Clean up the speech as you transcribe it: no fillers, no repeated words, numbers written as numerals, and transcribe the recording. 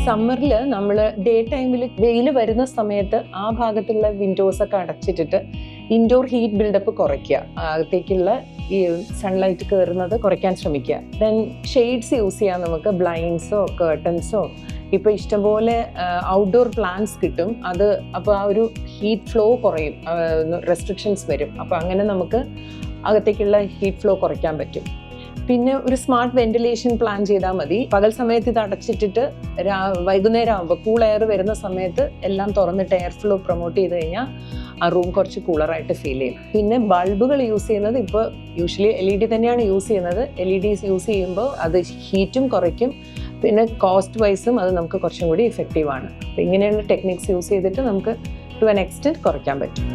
സമ്മറിൽ നമ്മൾ ഡേ ടൈമിൽ വെയിൽ വരുന്ന സമയത്ത് ആ ഭാഗത്തുള്ള വിൻഡോസ് ഒക്കെ അടച്ചിട്ടിട്ട് ഇൻഡോർ ഹീറ്റ് ബിൽഡപ്പ് കുറയ്ക്കുക, അകത്തേക്കുള്ള ഈ സൺലൈറ്റ് കയറുന്നത് കുറയ്ക്കാൻ ശ്രമിക്കുക. ദെൻ ഷെയ്ഡ്സ് യൂസ് ചെയ്യാം, നമുക്ക് ബ്ലൈൻഡ്സോ കേർട്ടൻസോ ഇപ്പോൾ ഇഷ്ടംപോലെ ഔട്ട്ഡോർ പ്ലാന്റ്സ് കിട്ടും. അത് അപ്പോൾ ആ ഒരു ഹീറ്റ് ഫ്ലോ കുറയും, റെസ്ട്രിക്ഷൻസ് വരും. അപ്പോൾ അങ്ങനെ നമുക്ക് അകത്തേക്കുള്ള ഹീറ്റ് ഫ്ലോ കുറയ്ക്കാൻ പറ്റും. പിന്നെ ഒരു സ്മാർട്ട് വെന്റിലേഷൻ പ്ലാൻ ചെയ്താൽ മതി. പകൽ സമയത്ത് ഇത് അടച്ചിട്ടിട്ട് വൈകുന്നേരം ആകുമ്പോൾ കൂൾ എയർ വരുന്ന സമയത്ത് എല്ലാം തുറന്നിട്ട് എയർ ഫ്ലോ പ്രൊമോട്ട് ചെയ്ത് കഴിഞ്ഞാൽ ആ റൂം കുറച്ച് കൂളറായിട്ട് ഫീൽ ചെയ്യും. പിന്നെ ബൾബുകൾ യൂസ് ചെയ്യുന്നത് ഇപ്പോൾ യൂഷ്വലി LED തന്നെയാണ് യൂസ് ചെയ്യുന്നത്. LEDs യൂസ് ചെയ്യുമ്പോൾ അത് ഹീറ്റും കുറയ്ക്കും, പിന്നെ കോസ്റ്റ് വൈസും അത് നമുക്ക് കുറച്ചും കൂടി ഇഫക്റ്റീവാണ്. അപ്പോൾ ഇങ്ങനെയുള്ള ടെക്നിക്സ് യൂസ് ചെയ്തിട്ട് നമുക്ക് ടു ആൻ എക്സ്റ്റെൻറ്റ് കുറയ്ക്കാൻ പറ്റും.